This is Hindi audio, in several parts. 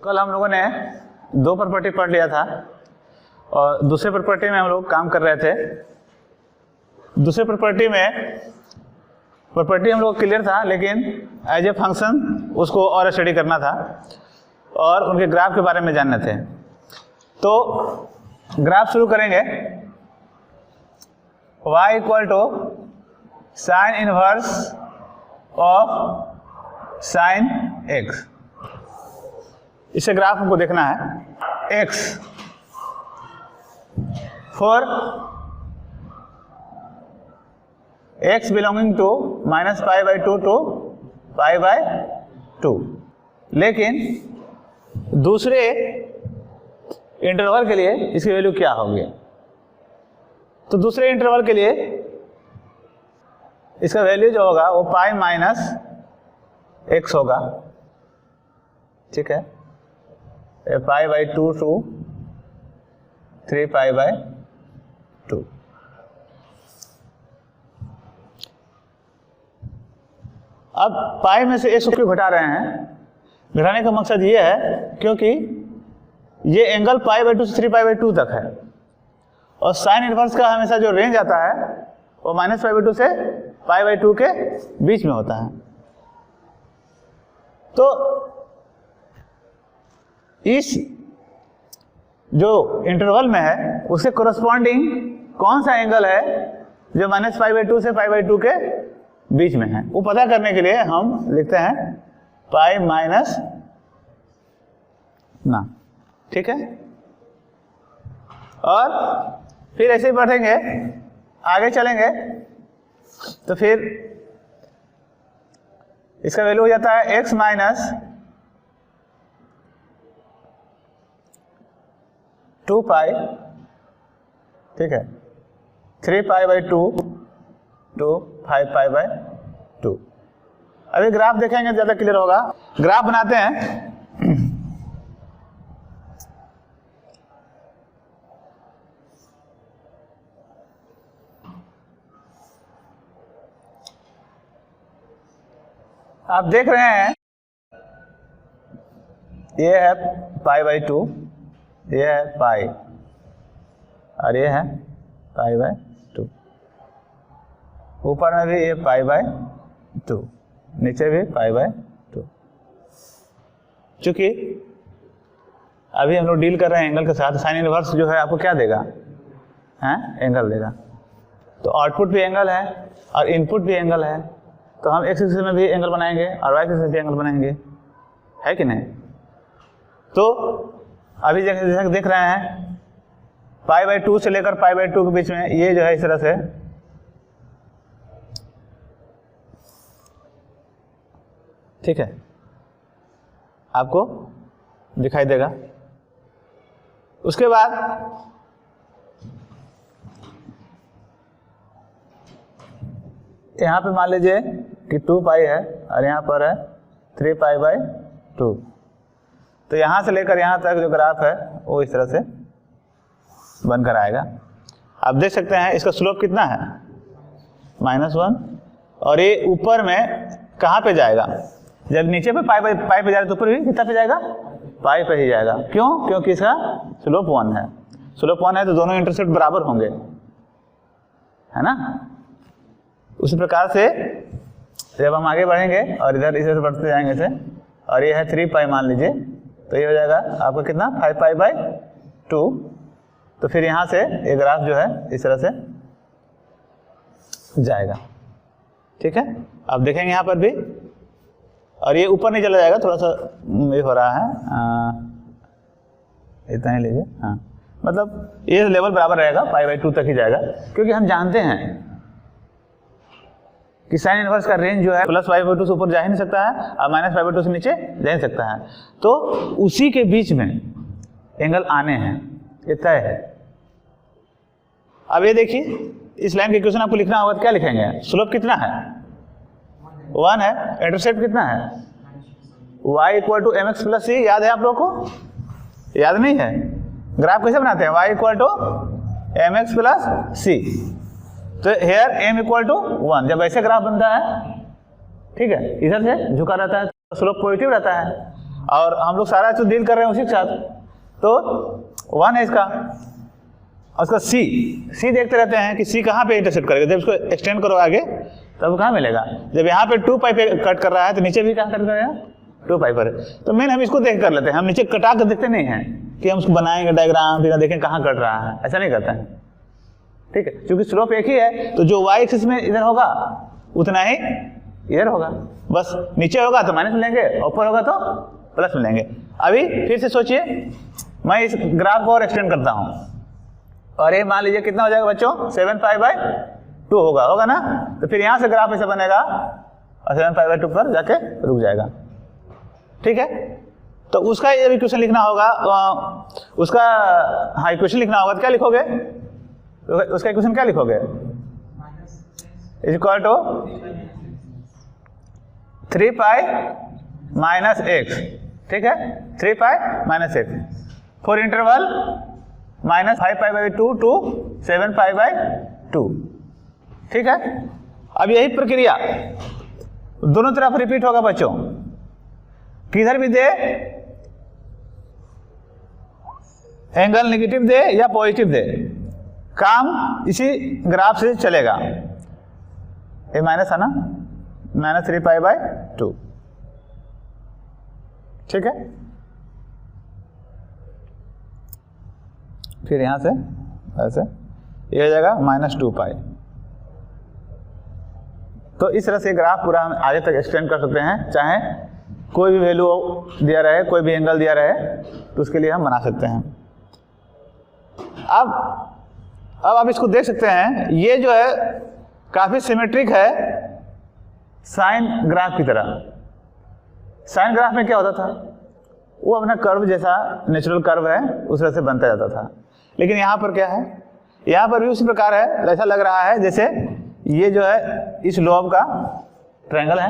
कल हम लोगों ने दो प्रॉपर्टी पढ़ लिया था और दूसरे प्रॉपर्टी में हम लोग काम कर रहे थे। दूसरे प्रॉपर्टी हम लोग क्लियर था, लेकिन एज ए फंक्शन उसको और स्टडी करना था और उनके ग्राफ के बारे में जानने थे। तो ग्राफ शुरू करेंगे। y equal to sine inverse of sine x। इसे ग्राफ हमको देखना है। x for x belonging to -π/2 to π/2, लेकिन दूसरे इंटरवल के लिए इसकी वैल्यू क्या होगी? तो दूसरे इंटरवल के लिए इसका वैल्यू जो होगा वो π - x होगा। ठीक है, π/2 टू 3π/2। अब पाई में से x को क्यों घटा रहे हैं? घटाने का मकसद ये है क्योंकि ये एंगल π/2 से 3π/2 तक है और साइन इनवर्स का हमेशा जो रेंज आता है वो -π/2 से π/2 के बीच में होता है। तो इस जो इंटरवल में है उसके कोरस्पॉन्डिंग कौन सा एंगल है जो -π/2 से π/2 के बीच में है, वो पता करने के लिए हम लिखते हैं पाई माइनस ना। ठीक है, और फिर ऐसे ही बढ़ेंगे, आगे चलेंगे तो फिर इसका वैल्यू हो जाता है x माइनस 2π। ठीक है, 3π/2 टू 5π/2। अभी ग्राफ देखेंगे ज्यादा क्लियर होगा। ग्राफ बनाते हैं। आप देख रहे हैं ये है π/2, ये है पाई और ये है π/2। ऊपर में भी ये π/2, नीचे भी π/2। चूंकि अभी हम लोग डील कर रहे हैं एंगल के साथ, साइन इनवर्स जो है आपको क्या देगा? एंगल देगा। तो आउटपुट भी एंगल है और इनपुट भी एंगल है, तो हम x एक्सिस में भी एंगल बनाएंगे और y एक्सिस में भी एंगल बनाएंगे, है कि नहीं? तो अभी जैसे देख रहे हैं π/2 से लेकर π/2 के बीच में ये जो है इस तरह से ठीक है आपको दिखाई देगा। उसके बाद यहाँ पे मान लीजिए कि 2π है और यहाँ पर है 3π/2। तो यहाँ से लेकर यहाँ तक जो ग्राफ है वो इस तरह से बनकर आएगा। आप देख सकते हैं इसका स्लोप कितना है? -1। और ये ऊपर में कहाँ पे जाएगा? जब नीचे पे पाई पे जाएगा तो ऊपर भी कितना पे जाएगा? पाई पे ही जाएगा। क्यों? क्योंकि इसका स्लोप 1 है। स्लोप 1 है तो दोनों इंटरसेप्ट बराबर होंगे, है ना? उसी प्रकार से जब हम आगे बढ़ेंगे और इधर इसे बढ़ते जाएंगे से, और ये है 3π मान लीजिए, तो ये हो जाएगा आपका कितना? 5π/2। तो फिर यहाँ से ये ग्राफ जो है इस तरह से जाएगा। ठीक है, आप देखेंगे यहाँ पर भी, और ये ऊपर नहीं चला जाएगा, थोड़ा सा ये हो रहा है, इतना ही लीजिए। हाँ, मतलब ये लेवल बराबर रहेगा, π/2 तक ही जाएगा, क्योंकि हम जानते हैं कि साइन इनवर्स का रेंज जो है +π/2 से ऊपर जा ही नहीं सकता है और -π/2 से नीचे जा नहीं सकता है। तो उसी के बीच में एंगल आने हैं, ये तय है। अब ये देखिए, इस लाइन का इक्वेशन आपको लिखना होगा तो क्या लिखेंगे? स्लोप कितना है? 1 है। इंटरसेप्ट कितना है? y equal to mx plus c। याद है आप लोग को? याद नहीं है? ग्राफ कैसे बनाते हैं? y equal to mx plus c। तो हेयर m इक्वल टू 1। जब ऐसे ग्राफ बनता है, ठीक है, इधर से झुका रहता है तो स्लोप पॉजिटिव रहता है। और हम लोग सारा तो डील कर रहे हैं उसी के साथ, तो 1 है इसका। और उसका सी देखते रहते हैं कि सी कहाँ पे इंटरसेप्ट करेगा। जब इसको एक्सटेंड करो आगे तब कहाँ मिलेगा, जब यहाँ पे 2 पाई पे कट कर रहा है तो नीचे भी कहाँ कट करेगा, 2 पाई पर। तो मेन हम इसको देख कर लेते हैं, हम नीचे कटा कर देखते नहीं हैं कि हम उसको बनाएंगे डायग्राम फिर देखें कहाँ कट रहा है, ऐसा नहीं करते हैं, ठीक है। क्योंकि स्लोप एक ही है, तो जो वाई एक्सिस में इधर होगा उतना ही इधर होगा। बस नीचे होगा तो माइनस मिलेंगे, ऊपर होगा तो प्लस मिलेंगे। अभी फिर से सोचिए, मैं इस ग्राफ को और एक्सटेंड करता हूँ और ये मान लीजिए कितना हो जाएगा बच्चों, 7 पाई बाय 2 होगा ना। तो फिर यहाँ से ग्राफ ऐसे बनेगा और 7 पाई बाय 2 पर जाके रुक जाएगा, ठीक है। तो उसका ये इक्वेशन लिखना होगा, उसका हाँ इक्वेशन लिखना होगा तो क्या लिखोगे, उसका इक्वेशन क्या लिखोगे, is equal to 3 pi minus X, ठीक है, 3 pi minus X for interval -5 pi by 2 to 7 pi by 2, ठीक है। अब यही प्रक्रिया दोनों तरफ रिपीट होगा बच्चों, किधर भी दे एंगल नेगेटिव दे या पॉजिटिव दे, काम इसी ग्राफ से चलेगा। ये माइनस है ना, -3 पाई बाई 2, ठीक है। फिर यहां से ऐसे ये हो जाएगा -2 पाई। तो इस तरह से ग्राफ पूरा हम आगे तक एक्सटेंड कर सकते हैं, चाहे कोई भी वैल्यू दिया रहे, कोई भी एंगल दिया रहे, तो उसके लिए हम बना सकते हैं। अब आप इसको देख सकते हैं, ये जो है काफी सिमेट्रिक है साइन ग्राफ की तरह। साइन ग्राफ में क्या होता था, वो अपना कर्व जैसा नेचुरल कर्व है उस तरह से बनता जाता था। लेकिन यहाँ पर क्या है, यहाँ पर भी उसी प्रकार है, ऐसा लग रहा है जैसे ये जो है इस लोब का ट्रायंगल है,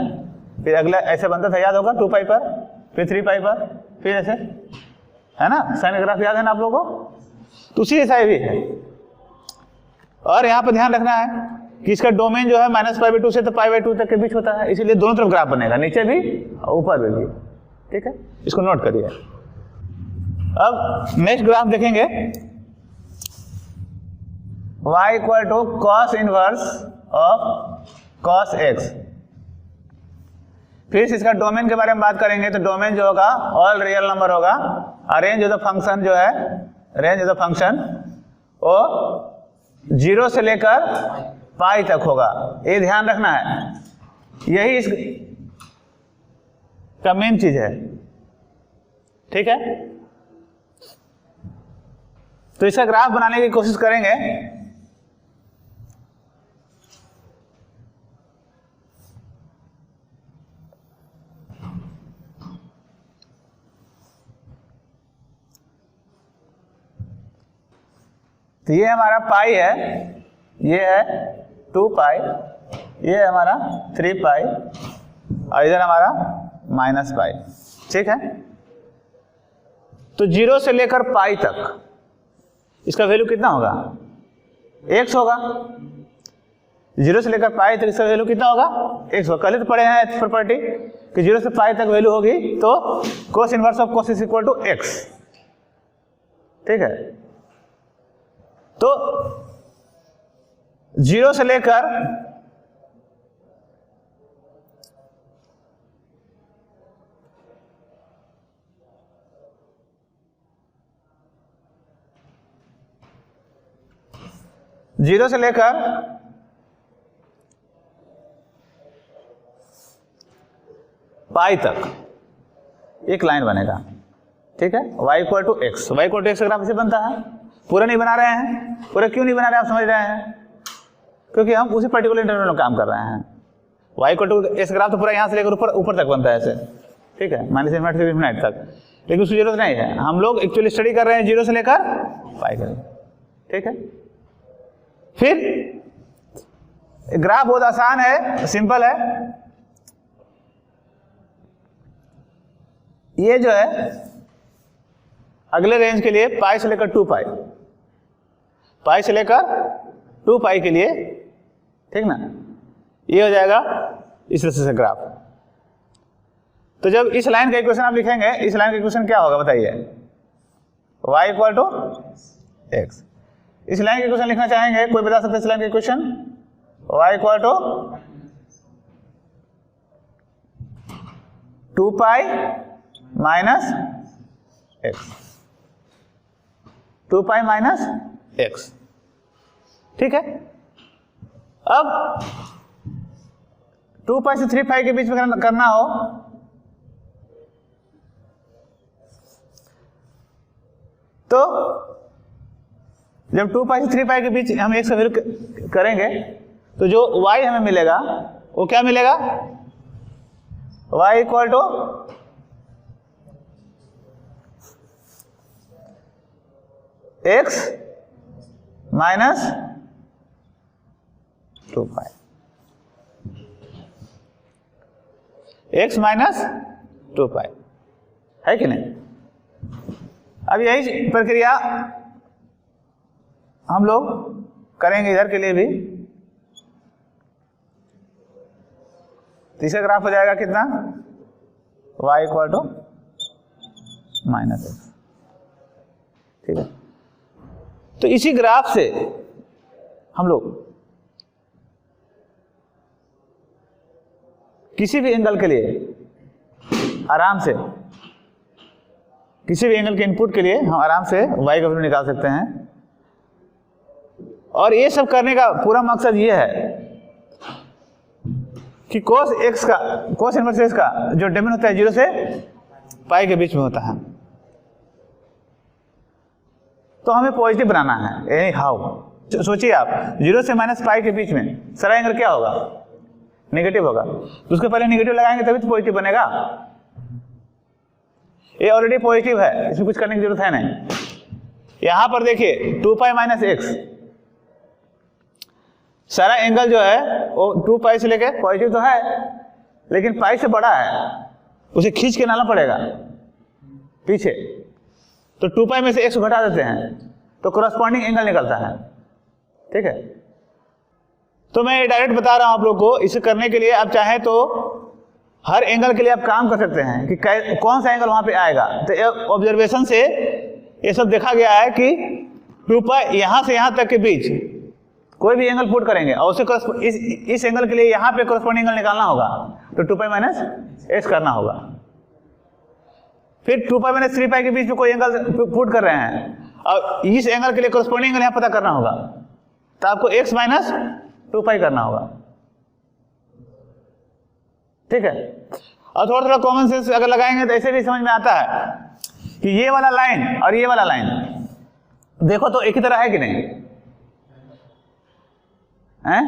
फिर अगला ऐसे बनता था, याद होगा 2 पाई पर, फिर 3 पाई पर, फिर ऐसे, है ना, साइन ग्राफ याद है ना आप लोगों को। तो उसी जैसा भी है। और यहाँ पर ध्यान रखना है कि इसका डोमेन जो है -π/2 से तो π/2 तक के बीच होता है, इसीलिए दोनों तरफ ग्राफ बनेगा, नीचे भी और ऊपर भी, ठीक है। इसको नोट करिए। अब नेक्स्ट ग्राफ देखेंगे, y equal to cos inverse of cos x। फिर इसका डोमेन के बारे में बात करेंगे, तो डोमेन जो होगा ऑल रियल नंबर होगा, और रेंज ऑफ द फंक्शन जो है, रेंज ऑफ द फंक्शन वो 0 से लेकर पाई तक होगा। ये ध्यान रखना है, यही इस का मेन चीज है, ठीक है। तो इसका ग्राफ बनाने की कोशिश करेंगे। तो ये हमारा पाई है, ये है 2 पाई, ये हमारा 3 पाई, और इधर हमारा -पाई, ठीक है। तो 0 से लेकर पाई तक इसका वैल्यू कितना होगा, x होगा। 0 से लेकर पाई तक इसका वैल्यू कितना होगा, x होगा। कल तो पढ़े हैं प्रॉपर्टी कि 0 से पाई तक वैल्यू होगी तो cos inverse of cos is equal to x, ठीक है। तो 0 से लेकर पाई तक एक लाइन बनेगा, ठीक है। y equal to X, Y equal to X graph से बनता है। पूरा नहीं बना रहे हैं, पूरा क्यों नहीं बना रहे हैं आप समझ रहे हैं, क्योंकि हम उसी पर्टिकुलर इंटरवल में काम कर रहे हैं। y equal to X graph तो पूरा यहाँ से लेकर ऊपर तक बनता है ऐसे, ठीक है, -∞ से ∞ तक, लेकिन उसकी जरूरत नहीं है। हम लोग एक्चुअली स्टडी कर रहे हैं 0 से लेकर पाई तक, ठीक है। फिर ग्राफ बहुत आसान है, सिंपल है। ये जो है अगले रेंज के लिए पाई से लेकर 2 पाई, पाई से लेकर 2 पाई के लिए, ठीक ना, ये हो जाएगा इस तरह से ग्राफ। तो जब इस लाइन का इक्वेशन आप लिखेंगे, इस लाइन का इक्वेशन क्या होगा बताइए? y equal to X. इस लाइन का इक्वेशन लिखना चाहेंगे, कोई बता सकता है इस लाइन का equation? y equal to 2 pi minus X, 2 pi minus X. ठीक है, अब 2 पाई से 3 पाई के बीच में करना हो तो जब 2 पाई से 3 पाई के बीच हम x का वैल्यू करेंगे तो जो y हमें मिलेगा वो क्या मिलेगा? y equal to x minus 2 pi, x minus 2 pi, है कि नहीं? अब यही प्रक्रिया हम लोग करेंगे इधर के लिए भी। तीसरा ग्राफ हो जाएगा कितना? y equal to minus X. ठीक है, तो इसी ग्राफ से हम लोग किसी भी एंगल के लिए आराम से, किसी भी एंगल के इनपुट के लिए हम आराम से y का वैल्यू निकाल सकते हैं। और ये सब करने का पूरा मकसद ये है कि cos x का, cos इनवर्स x का जो डोमेन होता है 0 से पाई के बीच में होता है, तो हमें पॉजिटिव बनाना है। एनी हाउ सोचिए आप, 0 से माइनस पाई के बीच में सारा एंगल क्या होगा? नेगेटिव होगा। तो उसके पहले नेगेटिव लगाएंगे तभी तो पॉजिटिव बनेगा। ये ऑलरेडी पॉजिटिव है, इसमें कुछ करने की जरूरत है नहीं। यहां पर देखिए 2 पाई माइनस एक्स, सारा एंगल जो है वो 2 पाई से लेके पॉजिटिव तो है, लेकिन पाई से बड़ा है, उसे खींच के लाना पड़ेगा पीछे। तो 2 पाई में से एक्स घटा देते हैं तो कॉरस्पॉन्डिंग एंगल निकलता है। ठीक है, तो मैं ये डायरेक्ट बता रहा हूं आप लोग को। इसे करने के लिए आप चाहें तो हर एंगल के लिए आप काम कर सकते हैं कि कौन सा एंगल वहां पे आएगा। तो ऑब्जर्वेशन से ये सब देखा गया है कि 2 पाई यहां से यहां तक के बीच कोई भी एंगल पुट करेंगे और उसे इस एंगल के लिए यहां पे कॉरस्पॉन्डिंग एंगल निकालना होगा, तो 2 पाई माइनस एक्स करना होगा। फिर 2 पाई माइनस 3 पाई के बीच में कोई एंगल पुट कर रहे हैं और इस एंगल के लिए कॉरस्पॉन्डिंग एंगल यहां पता करना होगा, तो आपको x माइनस 2 पाई करना होगा। ठीक है, और थोड़ा थोड़ा कॉमन सेंस अगर लगाएंगे तो ऐसे भी समझ में आता है कि ये वाला लाइन और ये वाला लाइन देखो तो एक ही तरह है कि नहीं है?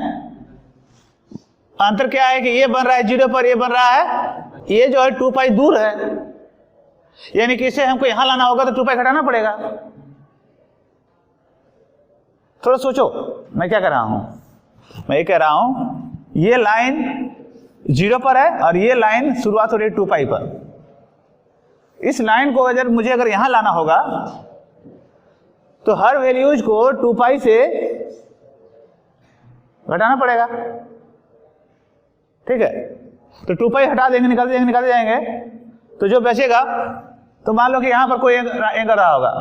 अंतर क्या है कि ये बन रहा है 0 पर, ये बन रहा है, ये जो है 2 पाई दूर है, यानी कि इसे हमको यहां लाना होगा तो 2 पाई घटाना पड़ेगा। थोड़ा सोचो मैं क्या कर रहा हूं। मैं ये कह रहा हूं ये लाइन 0 पर है और ये लाइन शुरुआत हो रही है 2 पाई पर। इस लाइन को अगर यहां लाना होगा तो हर वैल्यूज को 2 पाई से घटाना पड़ेगा। ठीक है, तो 2 पाई हटा देंगे, निकालते जाएंगे, तो जो बचेगा, तो मान लो कि यहां पर कोई एंगल रहा होगा।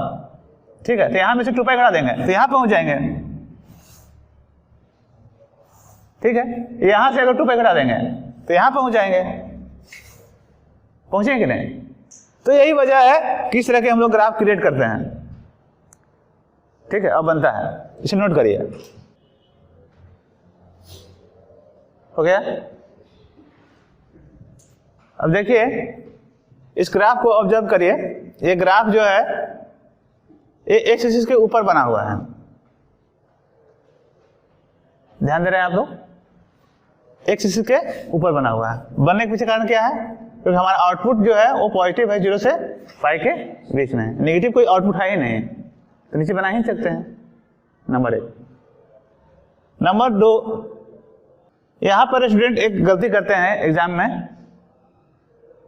ठीक है, तो यहां में से 2 पाई घटा देंगे तो यहां पहुंच जाएंगे। ठीक है, यहां से अगर 2 पाई घटा देंगे तो यहां पहुंच जाएंगे। पहुंचेंगे कि नहीं? तो यही वजह है किस तरह के हम लोग ग्राफ क्रिएट करते हैं। ठीक है, अब बनता है, इसे नोट करिए। हो गया? अब देखिए इस ग्राफ को ऑब्जर्व करिए। ये ग्राफ जो है ये एक्स एक्सिस के ऊपर बना हुआ है। ध्यान दे रहे हैं आप लोग? एक्स एक्सिस के ऊपर बना हुआ है। बनने के पीछे कारण क्या है? क्योंकि हमारा आउटपुट जो है वो पॉजिटिव है, 0 से पाई के बीच में है। नेगेटिव कोई आउटपुट है ही नहीं, तो नीचे बना ही सकते हैं। नंबर 1। नंबर 2, यहां पर स्टूडेंट एक गलती करते हैं एग्जाम में,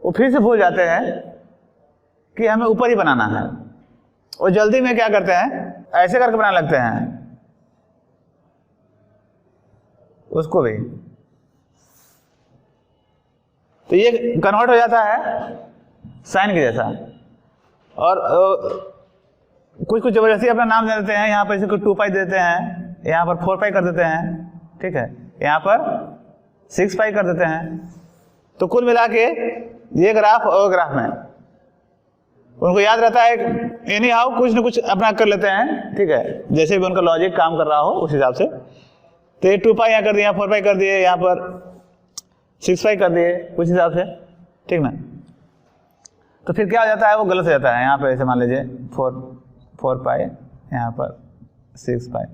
वो फिर से भूल जाते हैं कि हमें ऊपर ही बनाना है। और जल्दी में क्या करते हैं, ऐसे करके बनाने लगते हैं उसको भी। तो ये कन्वर्ट हो जाता है साइन के जैसा, और कुछ कुछ जबरदस्ती अपना नाम दे देते हैं। यहाँ पर इसे 2 पाई देते हैं, यहाँ पर 4 पाई कर देते हैं, ठीक है, यहाँ पर 6 पाई कर देते हैं। तो कुल मिला के ये ग्राफ और ग्राफ में उनको याद रहता है एनी हाउ कुछ न कुछ अपना कर लेते हैं, ठीक है, जैसे भी उनका लॉजिक काम कर रहा हो उस हिसाब से। तो ये 2 पाई यहाँ कर दिया, 4 पाई कर दिए, यहाँ पर 6 पाई कर दिए कुछ हिसाब से, ठीक ना। तो फिर क्या हो जाता है, वो गलत हो जाता है। यहाँ पर ऐसे मान लीजिए 4 पाई, यहाँ पर 6 पाई,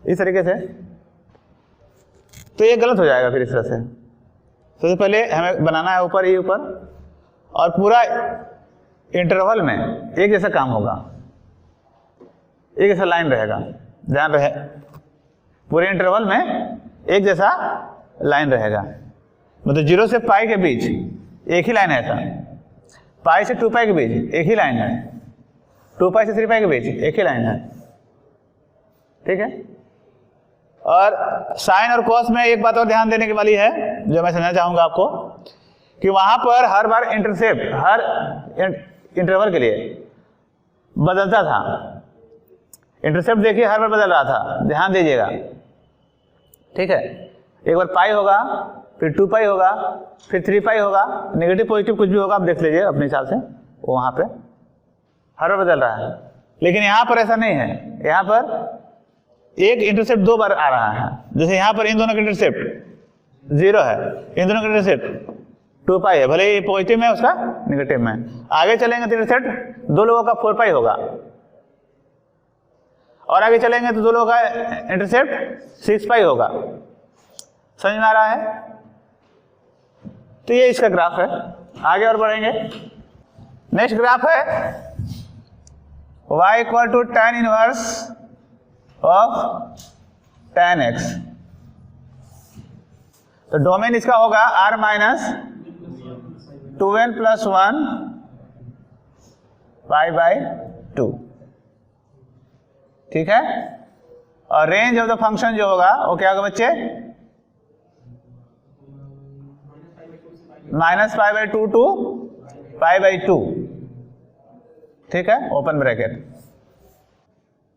इस तरीके से। तो ये गलत हो जाएगा फिर इस तरह से। सबसे पहले हमें बनाना है ऊपर, ये ऊपर, और पूरा इंटरवल में एक जैसा काम होगा, एक जैसा लाइन रहेगा, जहाँ पे पूरे इंटरवल में एक जैसा लाइन रहेगा। मतलब 0 से पाई के बीच एक ही लाइन है, ऐसा पाई से 2 पाई के बीच एक ही लाइन है, 2 पाई से 3 पाई के बीच एक ही लाइन है, ठीक है। और साइन और कॉस में एक बात और ध्यान देने की वाली है जो मैं समझना चाहूंगा आपको, कि वहां पर हर बार इंटरसेप्ट हर इंटरवल के लिए बदलता था। इंटरसेप्ट देखिए हर बार बदल रहा था, ध्यान दीजिएगा, ठीक है। एक बार पाई होगा, फिर 2 पाई होगा, फिर 3 पाई होगा, नेगेटिव पॉजिटिव कुछ भी होगा, आप देख लीजिए अपने हिसाब से, वो वहां पे हर बार बदल रहा है। लेकिन यहां पर ऐसा नहीं है, यहां पर एक इंटरसेप्ट 2 बार आ रहा है। जैसे यहाँ पर इन दोनों का इंटरसेप्ट 0 है, इन दोनों का इंटरसेप्ट 2 पाई है, भले ही पॉजिटिव में उसका निगेटिव में। आगे चलेंगे तो इंटरसेप्ट 2 लोगों का 4 पाई होगा, और आगे चलेंगे तो 2 लोगों का इंटरसेप्ट 6 पाई होगा। समझ में आ रहा है? तो ये इसका ग्राफ है। आगे और बढ़ेंगे। नेक्स्ट ग्राफ है y equal to tan inverse of tan x। तो डोमेन इसका होगा r minus 2n plus 1 pi by 2, ठीक है। और रेंज ऑफ द फंक्शन जो होगा वो क्या होगा बच्चे, minus pi by 2 to pi by 2, ठीक है, ओपन ब्रैकेट।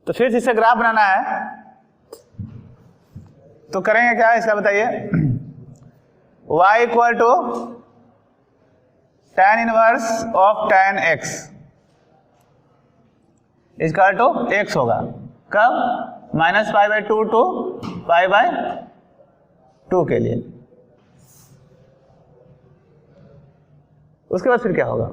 तो फिर इससे ग्राफ बनाना है, तो करेंगे क्या इसका बताइए। y equal to tan inverse of tan x equal to x होगा। कब? Minus pi by 2 to pi by 2 के लिए। उसके बाद फिर क्या होगा,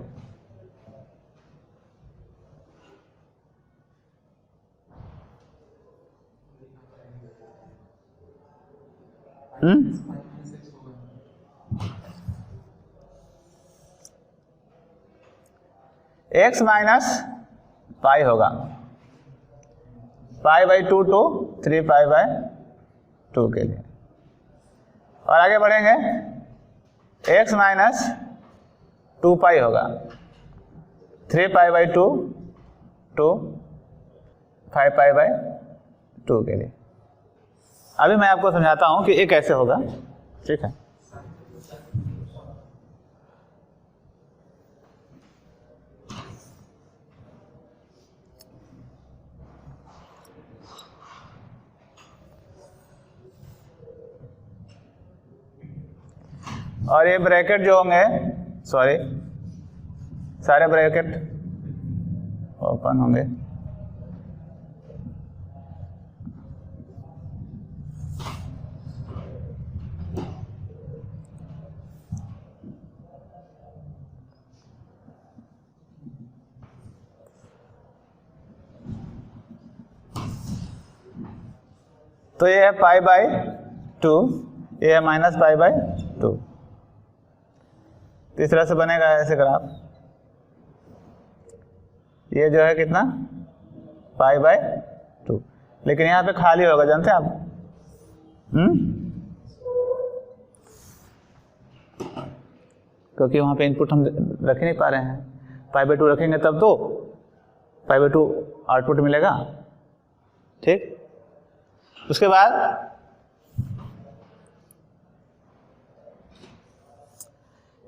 x माइनस पाई होगा, pi by 2 to 3 pi by 2 के लिए। और आगे बढ़ेंगे, x माइनस 2 पाई होगा, 3 pi by 2 to 5 pi by 2 के लिए। अभी मैं आपको समझाता हूं कि ये कैसे होगा, ठीक है। और ये ब्रैकेट जो होंगे, सॉरी, सारे ब्रैकेट ओपन होंगे। तो ये है पाई बाई 2, ये है माइनस पाई बाई 2। तो इस तरह से बनेगा ऐसे ग्राफ। ये जो है कितना, पाई बाई 2, लेकिन यहाँ पे खाली होगा, जानते हैं आप? क्योंकि वहाँ पे इनपुट हम रख ही नहीं पा रहे हैं। पाई बाई 2 रखेंगे तब तो पाई बाई 2 आउटपुट मिलेगा, ठीक। उसके बाद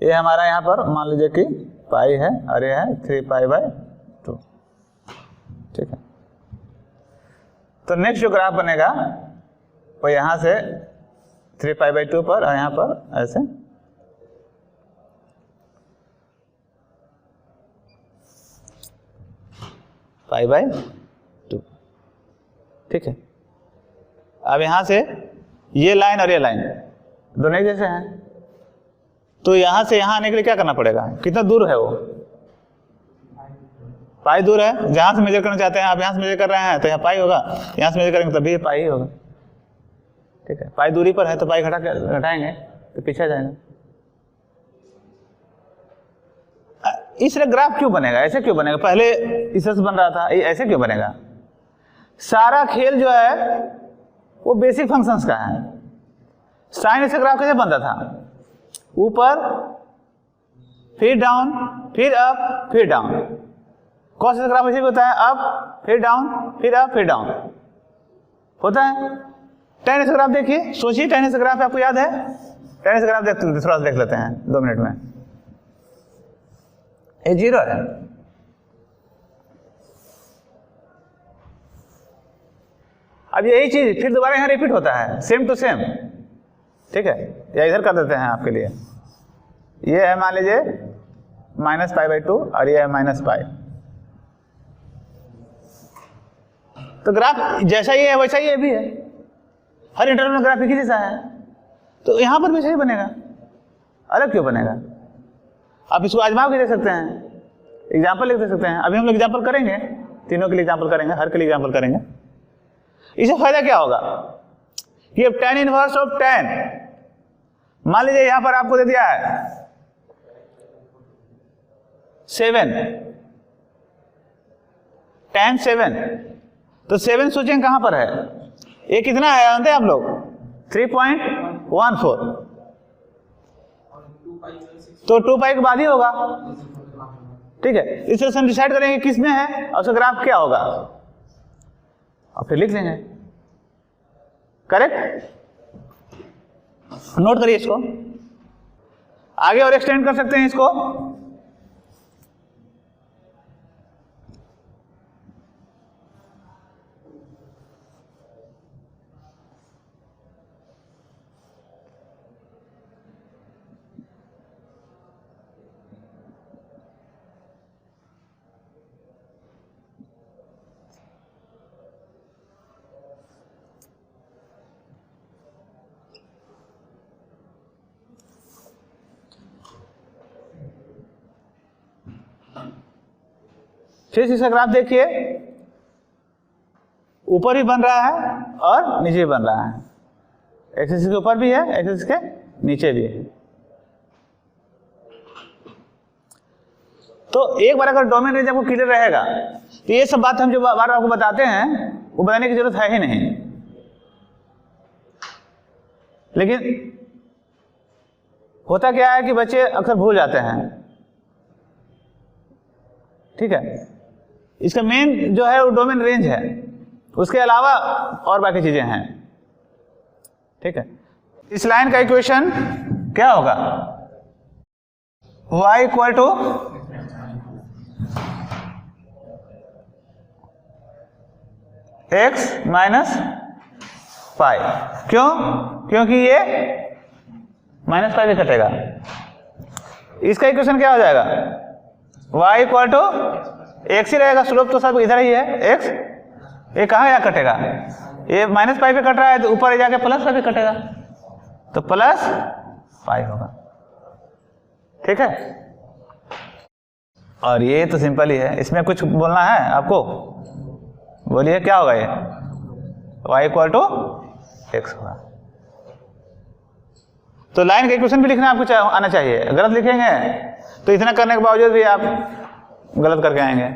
ये हमारा यहाँ पर मान लीजिए कि पाई है और ये है 3π/2। ठीक है, तो नेक्स्ट जो ग्राफ बनेगा वो यहाँ से 3π/2 पर और यहाँ पर ऐसे π/2। ठीक है, अब यहाँ से ये लाइन और ये लाइन दोनों एक जैसे हैं, तो यहाँ से यहाँ आने के लिए क्या करना पड़ेगा? कितना दूर है वो? पाई दूर है। जहाँ से मेजर करना चाहते हैं आप यहाँ से मेजर कर रहे हैं तो यहाँ पाई होगा, यहाँ से मेजर करेंगे तभी पाई होगा। ठीक है, पाई दूरी पर है तो पाई घटाएंगे तो पीछे जाएंगे। इस तरह ग्राफ क्यों बनेगा? ऐसे क्यों बनेगा? पहले इस तरह से बन रहा था, ऐसे क्यों बनेगा? सारा खेल जो है वो बेसिक फंक्शंस का है। साइन ऐसे ग्राफ कैसे बनता था? ऊपर फिर डाउन फिर अप फिर डाउन। कॉस ऐसे ग्राफ ऐसे भी होता है, अप फिर डाउन फिर अप फिर डाउन होता है। टेन ऐसे ग्राफ देखिए, सोचिए टेन ऐसे ग्राफ आपको याद है? टेन ऐसे ग्राफ थोड़ा सा देख लेते हैं 2 मिनट में। ये 0 है, अब यही चीज फिर दोबारा यहाँ रिपीट होता है, सेम टू सेम। ठीक है, या इधर कर देते हैं आपके लिए। ये है मान लीजिए -π/2 और ये है -π। तो ग्राफ जैसा ही है वैसा ही ये भी है, हर इंटरवल में ग्राफ एक ही जैसा है, तो यहां पर भी सही बनेगा। अलग क्यों बनेगा? आप इसको आजमा के देख सकते हैं, एग्जाम्पल लिख दे सकते हैं। अभी हम लोग एग्जाम्पल करेंगे, तीनों के लिए एग्जाम्पल करेंगे, हर के लिए एग्जाम्पल करेंगे। इससे फायदा क्या होगा कि अब tan इनवर्स ऑफ tan, मान लीजिए यहां पर आपको दे दिया है 7, tan 7, तो 7 सोचेंगे कहां पर है? ये कितना है जानते हैं आप लोग? 3.14, तो 2π के बाद ही होगा। ठीक है, इस तरह से हम डिसाइड करेंगे किस में है और उसका ग्राफ क्या होगा और फिर लिख देंगे। करेक्ट? नोट करिए इसको, आगे और एक्सटेंड कर सकते हैं इसको। फिर इसका ग्राफ देखिए, ऊपर भी बन रहा है और नीचे भी बन रहा है। एक्सिस के ऊपर भी है, एक्सिस के नीचे भी है। तो एक बार अगर डोमेन रेंज आपको क्लियर रहेगा तो ये सब बात हम जो बार आपको बताते हैं वो बताने की जरूरत है ही नहीं। लेकिन होता क्या है कि बच्चे अक्सर भूल जाते हैं। ठीक है, इसका मेन जो है वो डोमेन रेंज है, उसके अलावा और बाकी चीजें हैं। ठीक है, इस लाइन का इक्वेशन क्या होगा? y equal to x minus pi. क्यों? क्योंकि ये माइनस पाई भी कटेगा। इसका इक्वेशन क्या हो जाएगा? y इक्वल टू एक्स ही रहेगा, स्लोप तो सब इधर ही है x। ये कहाँ यहाँ कटेगा? ये माइनस पाई पे कट रहा है तो ऊपर जाके प्लस पाई पे कटेगा, तो प्लस पाई होगा। ठीक है, और ये तो सिंपल ही है, इसमें कुछ बोलना है आपको? बोलिए क्या होगा? ये y इक्वल टू एक्स होगा। तो लाइन का इक्वेशन भी लिखना आपको आना चाहिए। गलत लिखेंगे तो इतना करने के बावजूद भी आप गलत करके आएंगे।